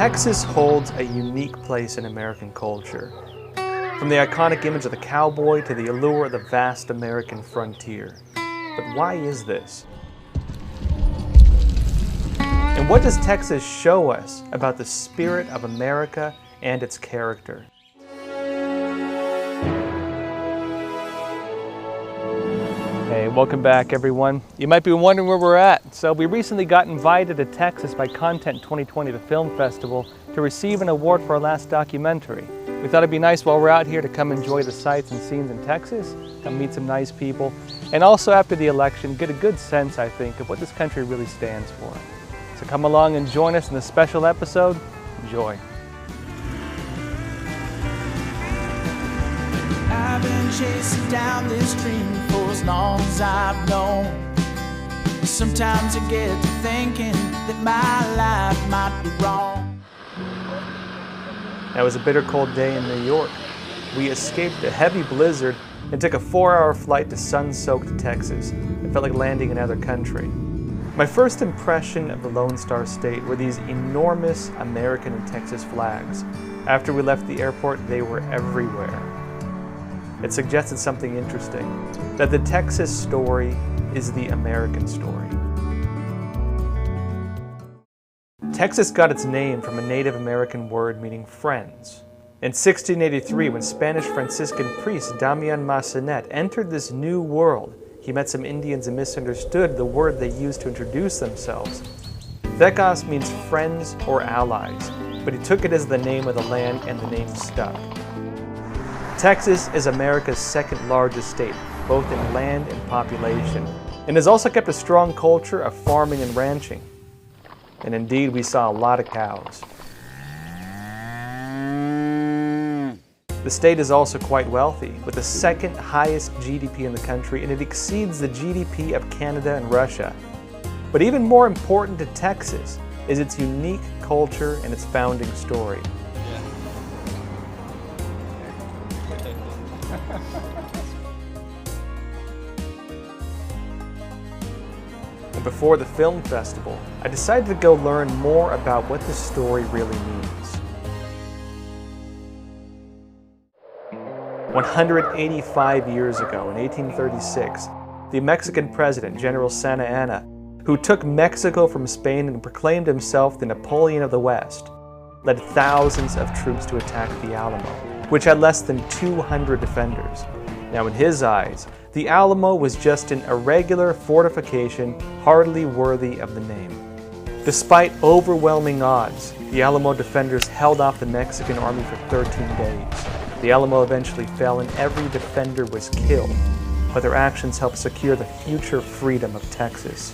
Texas holds a unique place in American culture. From the iconic image of the cowboy to the allure of the vast American frontier. But why is this? And what does Texas show us about the spirit of America and its character? Hey, welcome back everyone. You might be wondering where we're at. So we recently got invited to Texas by Content 2020, the film festival, to receive an award for our last documentary. We thought it'd be nice while we're out here to come enjoy the sights and scenes in Texas, come meet some nice people, and also after the election get a good sense, I think, of what this country really stands for. So come along and join us in this special episode. Enjoy. I've been chasing down this dream for as long as I've known. Sometimes I get to thinking that my life might be wrong. That was a bitter cold day in New York. We escaped a heavy blizzard and took a 4-hour flight to sun-soaked Texas. It felt like landing in another country. My first impression of the Lone Star State were these enormous American and Texas flags. After we left the airport, they were everywhere. It suggested something interesting, that the Texas story is the American story. Texas got its name from a Native American word meaning friends. In 1683, when Spanish Franciscan priest Damian Massanet entered this new world, he met some Indians and misunderstood the word they used to introduce themselves. Thecas means friends or allies, but he took it as the name of the land and the name stuck. Texas is America's second largest state, both in land and population, and has also kept a strong culture of farming and ranching. And indeed, we saw a lot of cows. The state is also quite wealthy, with the second highest GDP in the country, and it exceeds the GDP of Canada and Russia. But even more important to Texas is its unique culture and its founding story. And before the film festival, I decided to go learn more about what this story really means. 185 years ago, in 1836, the Mexican president, General Santa Anna, who took Mexico from Spain and proclaimed himself the Napoleon of the West, led thousands of troops to attack the Alamo, which had less than 200 defenders. Now in his eyes, the Alamo was just an irregular fortification hardly worthy of the name. Despite overwhelming odds, the Alamo defenders held off the Mexican army for 13 days. The Alamo eventually fell and every defender was killed, but their actions helped secure the future freedom of Texas.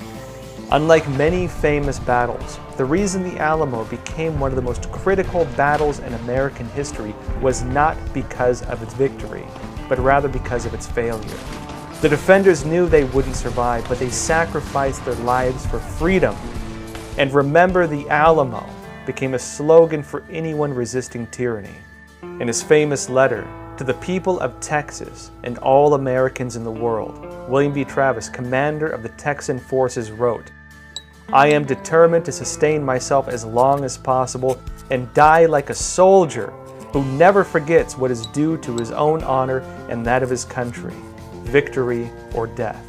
Unlike many famous battles, the reason the Alamo became one of the most critical battles in American history was not because of its victory, but rather because of its failure. The defenders knew they wouldn't survive, but they sacrificed their lives for freedom. And "Remember the Alamo" became a slogan for anyone resisting tyranny. In his famous letter to the people of Texas and all Americans in the world, William B. Travis, commander of the Texan forces, wrote, "I am determined to sustain myself as long as possible and die like a soldier who never forgets what is due to his own honor and that of his country, victory or death."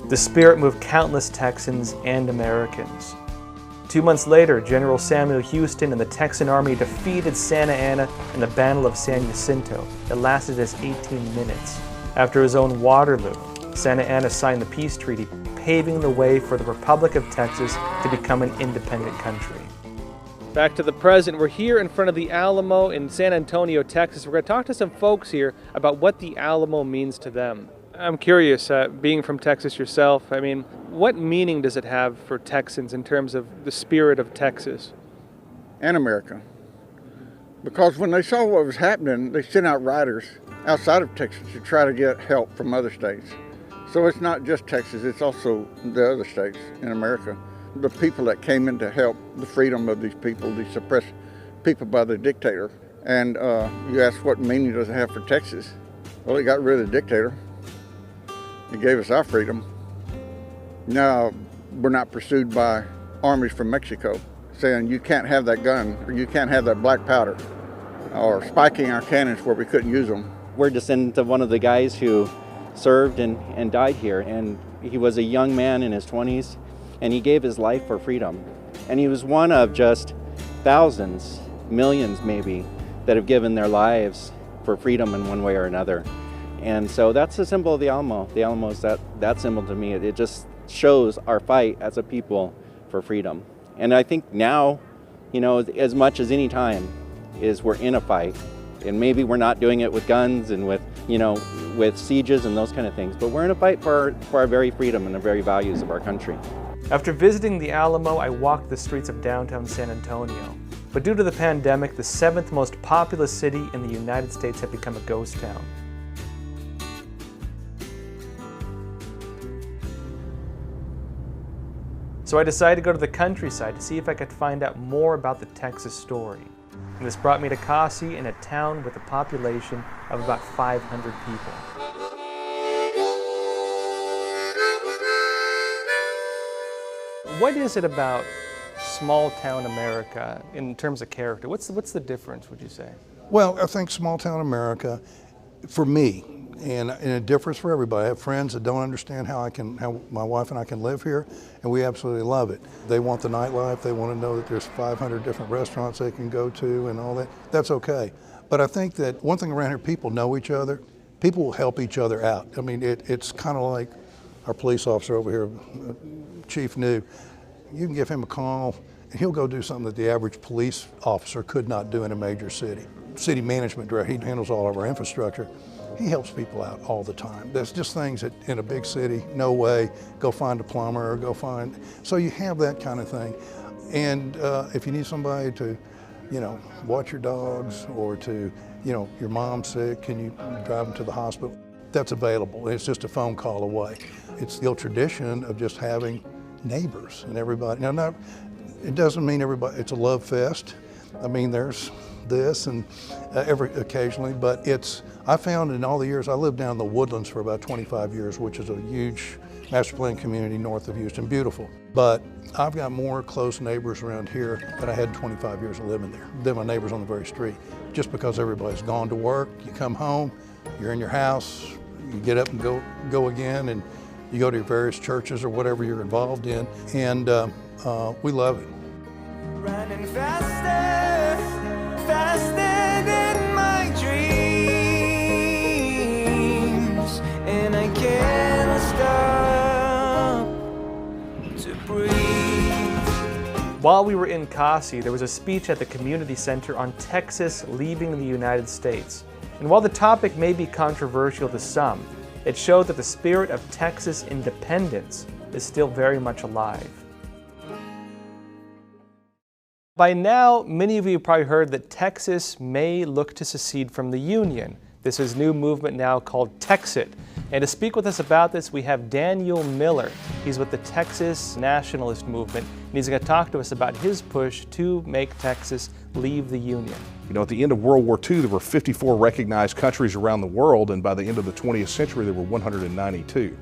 The spirit moved countless Texans and Americans. 2 months later, General Samuel Houston and the Texan Army defeated Santa Anna in the Battle of San Jacinto that lasted just 18 minutes. After his own Waterloo, Santa Anna signed the peace treaty, paving the way for the Republic of Texas to become an independent country. Back to the present, we're here in front of the Alamo in San Antonio, Texas. We're going to talk to some folks here about what the Alamo means to them. I'm curious, being from Texas yourself, I mean, what meaning does it have for Texans in terms of the spirit of Texas? And America. Because when they saw what was happening, they sent out riders outside of Texas to try to get help from other states. So it's not just Texas, it's also the other states in America. The people that came in to help the freedom of these people, these suppressed people by the dictator. And you ask what meaning does it have for Texas? Well, it got rid of the dictator. It gave us our freedom. Now we're not pursued by armies from Mexico. saying you can't have that gun or you can't have that black powder, or spiking our cannons where we couldn't use them. We're descendants of one of the guys who served and died here, and he was a young man in his 20s, and he gave his life for freedom. And he was one of just thousands, millions maybe, that have given their lives for freedom in one way or another. And so that's the symbol of the Alamo. The Alamo is that symbol to me. It just shows our fight as a people for freedom. And I think now, you know, as much as any time, is we're in a fight. And maybe we're not doing it with guns and with, you know, with sieges and those kind of things, but we're in a fight for our very freedom and the very values of our country. After visiting the Alamo, I walked the streets of downtown San Antonio. But due to the pandemic, the 7th most populous city in the United States had become a ghost town. So I decided to go to the countryside to see if I could find out more about the Texas story. And this brought me to Kasi, in a town with a population of about 500 people. What is it about small town America in terms of character? What's the difference, would you say? Well, I think small town America, for me, and it differs for everybody. I have friends that don't understand how my wife and I can live here, and we absolutely love it. They want the nightlife. They want to know that there's 500 different restaurants they can go to and all that. That's okay. But I think that one thing around here, people know each other. People will help each other out. I mean, it's kind of like our police officer over here, Chief New. You can give him a call, and he'll go do something that the average police officer could not do in a major city. City management director, he handles all of our infrastructure. He helps people out all the time. There's just things that in a big city, no way, go find a plumber or go find, so you have that kind of thing. And if you need somebody to, you know, watch your dogs, or to, you know, your mom's sick, can you drive them to the hospital? That's available. It's just a phone call away. It's the old tradition of just having neighbors and everybody. Now, it doesn't mean everybody, it's a love fest. I mean, there's this and occasionally, but I found in all the years, I lived down in the Woodlands for about 25 years, which is a huge master plan community north of Houston, beautiful. But I've got more close neighbors around here than I had in 25 years of living there, than my neighbors on the very street. Just because everybody's gone to work, you come home, you're in your house, you get up and go again, and you go to your various churches or whatever you're involved in, and we love it. Running faster, faster than my dreams, and I can't stop to breathe. While we were in Kasi, there was a speech at the community center on Texas leaving the United States. And while the topic may be controversial to some, it showed that the spirit of Texas independence is still very much alive. By now, many of you have probably heard that Texas may look to secede from the Union. This is a new movement now called Texit. And to speak with us about this, we have Daniel Miller. He's with the Texas Nationalist Movement, and he's going to talk to us about his push to make Texas leave the Union. You know, at the end of World War II, there were 54 recognized countries around the world, and by the end of the 20th century, there were 192.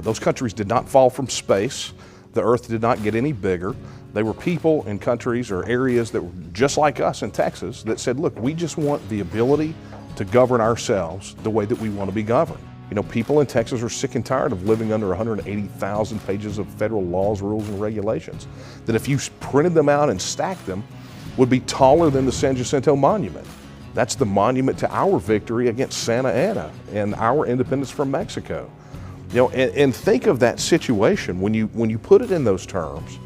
Those countries did not fall from space. The earth did not get any bigger. They were people in countries or areas that were just like us in Texas that said, look, we just want the ability to govern ourselves the way that we want to be governed. You know, people in Texas are sick and tired of living under 180,000 pages of federal laws, rules, and regulations that if you printed them out and stacked them would be taller than the San Jacinto Monument. That's the monument to our victory against Santa Anna and our independence from Mexico. You know, and think of that situation when you put it in those terms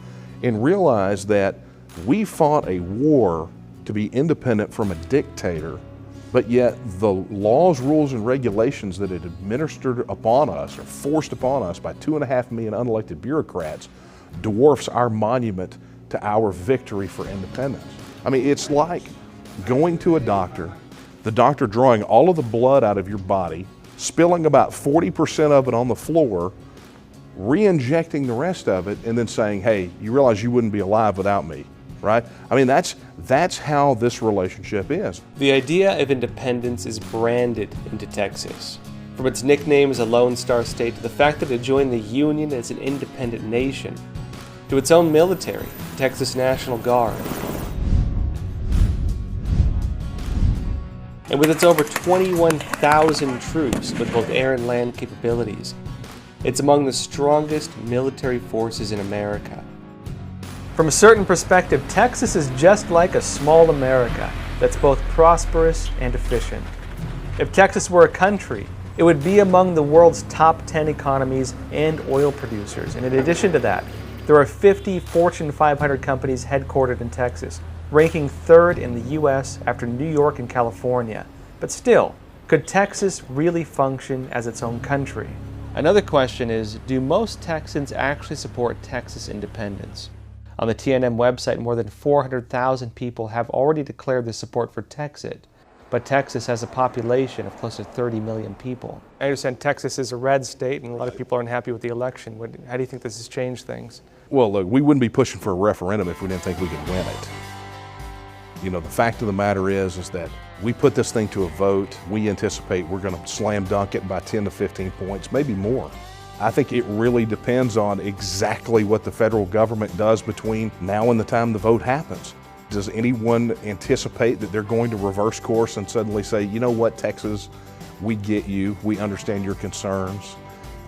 and realize that we fought a war to be independent from a dictator, but yet the laws, rules, and regulations that it administered upon us or forced upon us by 2.5 million unelected bureaucrats dwarfs our monument to our victory for independence. I mean, it's like going to a doctor, the doctor drawing all of the blood out of your body, spilling about 40% of it on the floor, re-injecting the rest of it, and then saying, hey, you realize you wouldn't be alive without me, right? I mean, that's how this relationship is. The idea of independence is branded into Texas. From its nickname as a Lone Star State to the fact that it joined the Union as an independent nation. to its own military, the Texas National Guard. And with its over 21,000 troops with both air and land capabilities, it's among the strongest military forces in America. From a certain perspective, Texas is just like a small America that's both prosperous and efficient. If Texas were a country, it would be among the world's top 10 economies and oil producers. And in addition to that, there are 50 Fortune 500 companies headquartered in Texas, ranking third in the U.S. after New York and California. But still, could Texas really function as its own country? Another question is, do most Texans actually support Texas independence? On the TNM website, more than 400,000 people have already declared their support for Texas, but Texas has a population of close to 30 million people. I understand Texas is a red state and a lot of people aren't happy with the election. How do you think this has changed things? Well, look, we wouldn't be pushing for a referendum if we didn't think we could win it. You know, the fact of the matter is that we put this thing to a vote. We anticipate we're going to slam dunk it by 10 to 15 points, maybe more. I think it really depends on exactly what the federal government does between now and the time the vote happens. Does anyone anticipate that they're going to reverse course and suddenly say, you know what, Texas, we get you, we understand your concerns?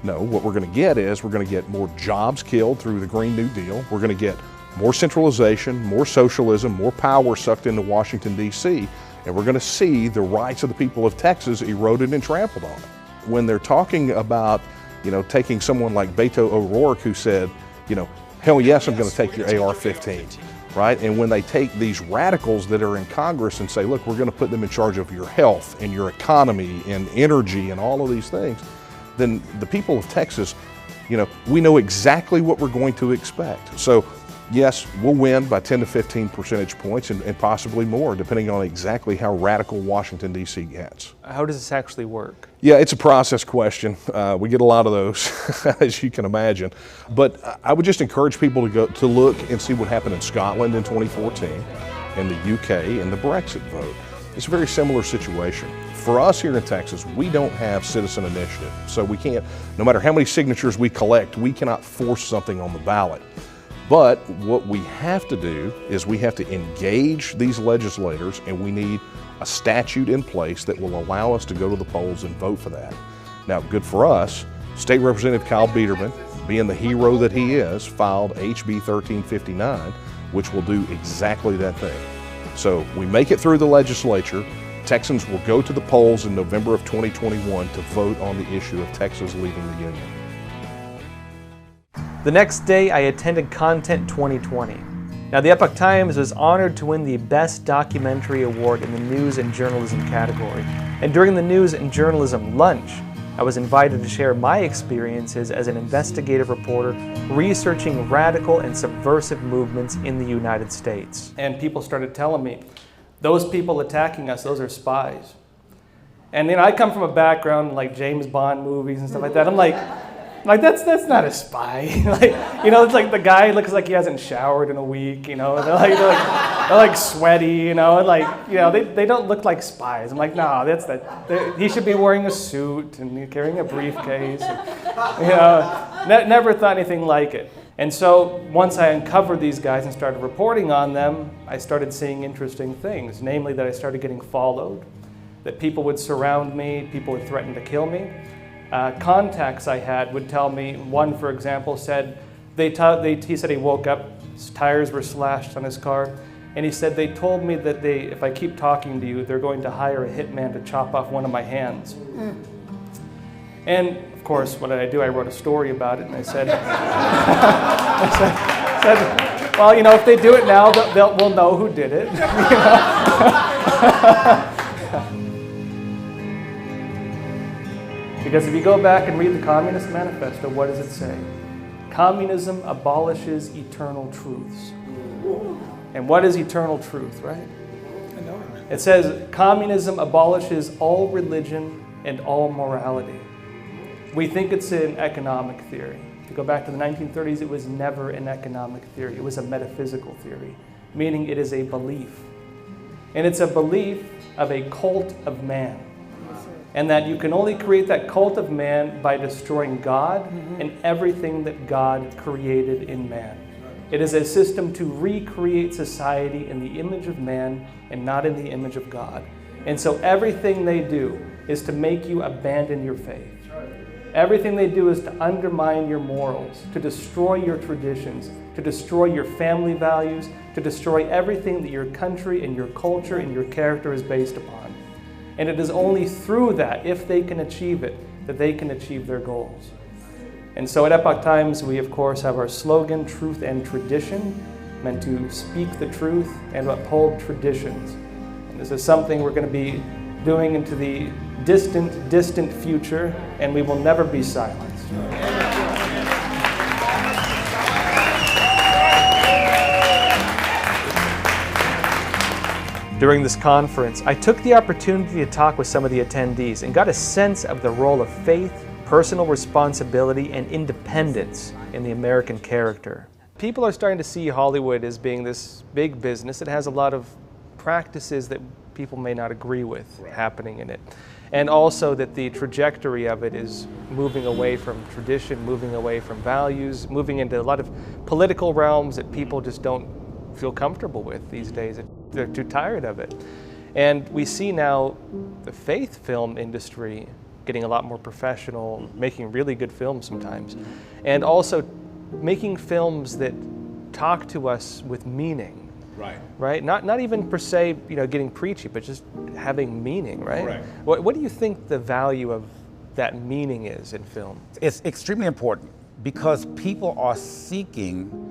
No, what we're going to get is we're going to get more jobs killed through the Green New Deal. We're going to get more centralization, more socialism, more power sucked into Washington, D.C., and we're going to see the rights of the people of Texas eroded and trampled on. When they're talking about, you know, taking someone like Beto O'Rourke who said, you know, hell yes, I'm going to take your AR-15, right? And when they take these radicals that are in Congress and say, look, we're going to put them in charge of your health and your economy and energy and all of these things, then the people of Texas, you know, we know exactly what we're going to expect. So yes, we'll win by 10 to 15 percentage points and possibly more, depending on exactly how radical Washington, D.C. gets. How does this actually work? Yeah, it's a process question. We get a lot of those, as you can imagine. But I would just encourage people to look and see what happened in Scotland in 2014, and the UK, and the Brexit vote. It's a very similar situation. For us here in Texas, we don't have citizen initiative. So we can't, no matter how many signatures we collect, we cannot force something on the ballot. But what we have to do is we have to engage these legislators, and we need a statute in place that will allow us to go to the polls and vote for that. Now, good for us, State Representative Kyle Biederman, being the hero that he is, filed HB 1359, which will do exactly that thing. So we make it through the legislature. Texans will go to the polls in November of 2021 to vote on the issue of Texas leaving the Union. The next day, I attended Content 2020. Now, the Epoch Times was honored to win the Best Documentary Award in the News and Journalism category. And during the News and Journalism lunch, I was invited to share my experiences as an investigative reporter researching radical and subversive movements in the United States. And people started telling me, those people attacking us, those are spies. And I come from a background like James Bond movies and stuff like that. I'm like that's not a spy. It's like the guy looks like he hasn't showered in a week. They're like sweaty. They don't look like spies. I'm like, no, that's that. He should be wearing a suit and carrying a briefcase. Never thought anything like it. And so once I uncovered these guys and started reporting on them, I started seeing interesting things. Namely, that I started getting followed, that people would surround me, people would threaten to kill me. Contacts I had would tell me, one, for example, said, he said he woke up, his tires were slashed on his car, and he said, they told me that if I keep talking to you, they're going to hire a hitman to chop off one of my hands. And of course, what did I do? I wrote a story about it, and I said, well, if they do it now, we'll know who did it. Because if you go back and read the Communist Manifesto, what does it say? Communism abolishes eternal truths. And what is eternal truth, right? It says communism abolishes all religion and all morality. We think it's an economic theory. If you go back to the 1930s, it was never an economic theory. It was a metaphysical theory, meaning it is a belief. And it's a belief of a cult of man. And that you can only create that cult of man by destroying God and everything that God created in man. It is a system to recreate society in the image of man and not in the image of God. And so everything they do is to make you abandon your faith. Everything they do is to undermine your morals, to destroy your traditions, to destroy your family values, to destroy everything that your country and your culture and your character is based upon. And it is only through that, if they can achieve it, that they can achieve their goals. And so at Epoch Times, we of course have our slogan, Truth and Tradition, meant to speak the truth and uphold traditions. And this is something we're going to be doing into the distant, distant future, and we will never be silenced. During this conference, I took the opportunity to talk with some of the attendees and got a sense of the role of faith, personal responsibility, and independence in the American character. People are starting to see Hollywood as being this big business. It has a lot of practices that people may not agree with happening in it. And also that the trajectory of it is moving away from tradition, moving away from values, moving into a lot of political realms that people just don't feel comfortable with these days. They're too tired of it. And we see now the faith film industry getting a lot more professional, making really good films sometimes, and also making films that talk to us with meaning. Right? Not even per se, getting preachy, but just having meaning, right? What do you think the value of that meaning is in film? It's extremely important because people are seeking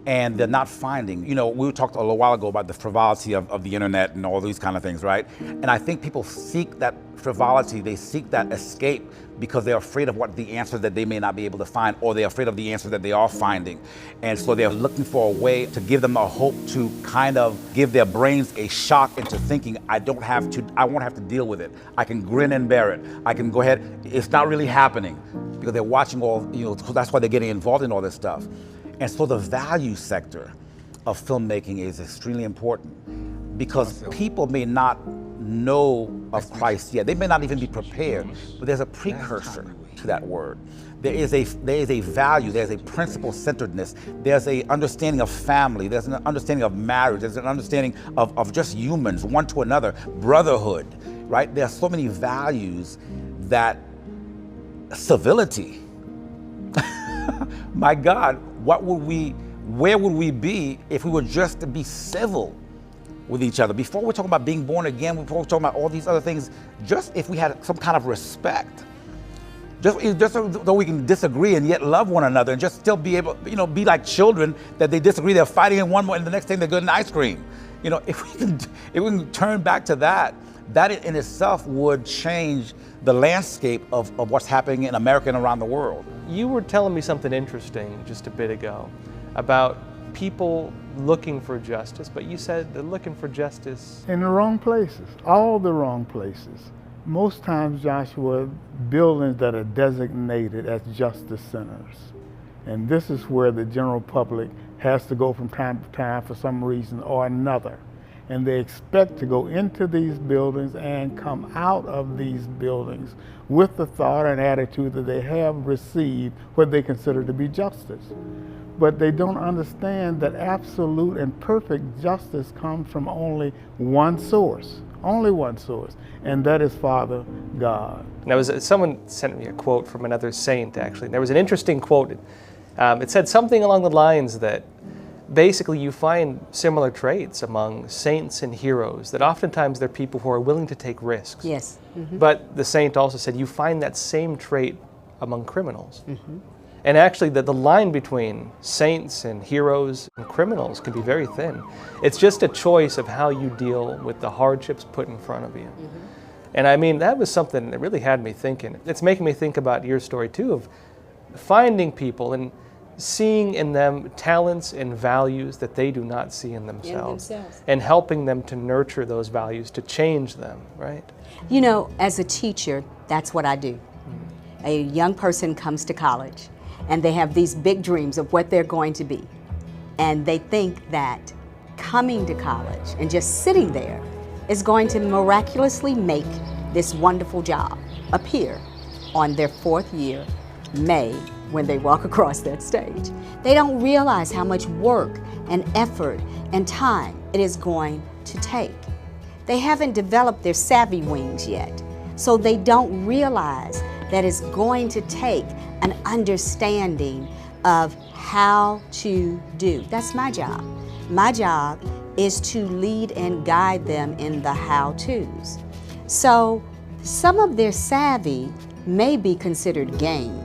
and they're not finding. We talked a little while ago about the frivolity of the internet and all these kind of things, right? And I think people seek that frivolity, they seek that escape because they're afraid of what the answer that they may not be able to find, or they're afraid of the answer that they are finding. And so they're looking for a way to give them a hope to kind of give their brains a shock into thinking, I won't have to deal with it. I can grin and bear it. I can go ahead, it's not really happening, because they're watching that's why they're getting involved in all this stuff. And so the value sector of filmmaking is extremely important because people may not know of Christ yet. They may not even be prepared, but there's a precursor to that word. There is a value, there's a principle-centeredness, there's an understanding of family, there's an understanding of marriage, there's an understanding of just humans, one to another, brotherhood, right? There are so many values that civility, my God, where would we be if we were just to be civil with each other? Before we're talking about being born again, before we're talking about all these other things, just if we had some kind of respect, just so we can disagree and yet love one another and just still be able, be like children that they disagree, they're fighting in one more, and the next thing they're getting ice cream. If we can turn back to that in itself would change the landscape of what's happening in America and around the world. You were telling me something interesting just a bit ago about people looking for justice, but you said they're looking for justice in the wrong places, all the wrong places. Most times, Joshua, buildings that are designated as justice centers. And this is where the general public has to go from time to time for some reason or another. And they expect to go into these buildings and come out of these buildings with the thought and attitude that they have received what they consider to be justice. But they don't understand that absolute and perfect justice comes from only one source, and that is Father God. Now, someone sent me a quote from another saint, actually. There was an interesting quote. It said something along the lines that basically you find similar traits among saints and heroes, that oftentimes they're people who are willing to take risks. Yes. Mm-hmm. But the saint also said you find that same trait among criminals. Mm-hmm. And actually the line between saints and heroes and criminals can be very thin. It's just a choice of how you deal with the hardships put in front of you. Mm-hmm. And I mean, that was something that really had me thinking. It's making me think about your story too, of finding people and seeing in them talents and values that they do not see in themselves. And helping them to nurture those values, to change them, right? As a teacher, that's what I do. Mm-hmm. A young person comes to college and they have these big dreams of what they're going to be. And they think that coming to college and just sitting there is going to miraculously make this wonderful job appear on their fourth year may when they walk across that stage. They don't realize how much work and effort and time it is going to take. They haven't developed their savvy wings yet, so they don't realize that it's going to take an understanding of how to do. That's my job. My job is to lead and guide them in the how-tos. So some of their savvy may be considered game.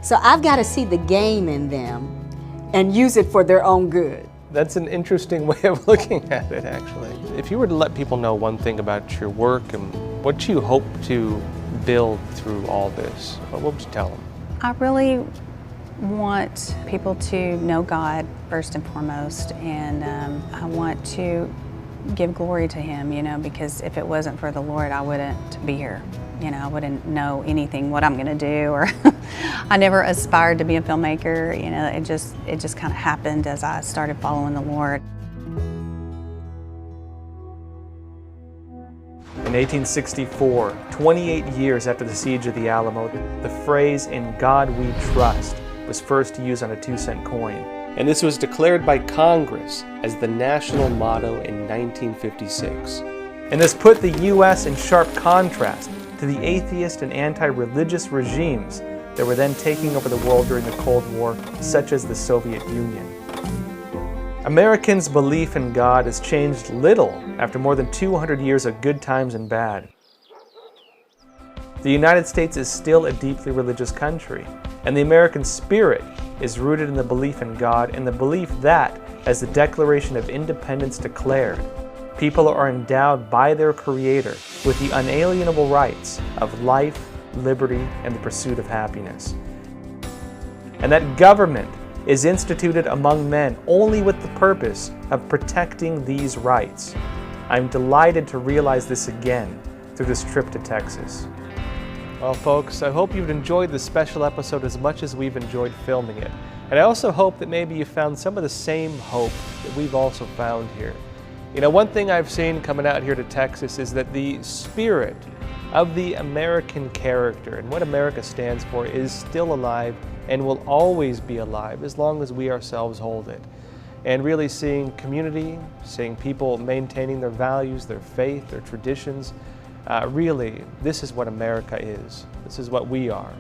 So I've got to see the game in them and use it for their own good. That's an interesting way of looking at it, actually. If you were to let people know one thing about your work and what you hope to build through all this, what would you tell them? I really want people to know God first and foremost, and I want to give glory to Him, you know, because if it wasn't for the Lord, I wouldn't be here. You know, I wouldn't know anything, what I'm gonna do, or I never aspired to be a filmmaker. You know, it just kind of happened as I started following the Lord. In 1864, 28 years after the siege of the Alamo, the phrase, "In God we trust," was first used on a 2-cent coin. And this was declared by Congress as the national motto in 1956. And this put the U.S. in sharp contrast to the atheist and anti-religious regimes that were then taking over the world during the Cold War, such as the Soviet Union. Americans' belief in God has changed little after more than 200 years of good times and bad. The United States is still a deeply religious country, and the American spirit is rooted in the belief in God and the belief that, as the Declaration of Independence declared, people are endowed by their Creator with the unalienable rights of life, liberty, and the pursuit of happiness. And that government is instituted among men only with the purpose of protecting these rights. I'm delighted to realize this again through this trip to Texas. Well, folks, I hope you've enjoyed this special episode as much as we've enjoyed filming it. And I also hope that maybe you found some of the same hope that we've also found here. You know, one thing I've seen coming out here to Texas is that the spirit of the American character and what America stands for is still alive and will always be alive as long as we ourselves hold it. And really seeing community, seeing people maintaining their values, their faith, their traditions, really, this is what America is. This is what we are.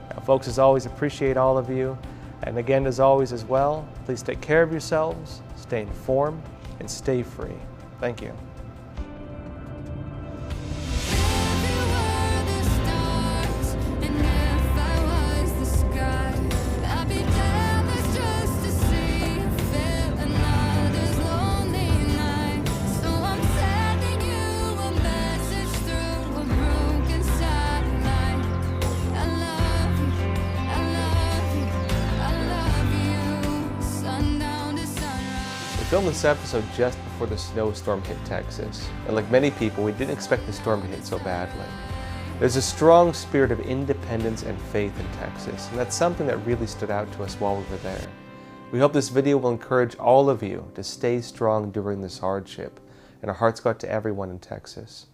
Now, folks, as always, appreciate all of you. And again, as always as well, please take care of yourselves, stay informed, and stay free. Thank you. We filmed this episode just before the snowstorm hit Texas, and like many people, we didn't expect the storm to hit so badly. There's a strong spirit of independence and faith in Texas, and that's something that really stood out to us while we were there. We hope this video will encourage all of you to stay strong during this hardship, and our hearts go out to everyone in Texas.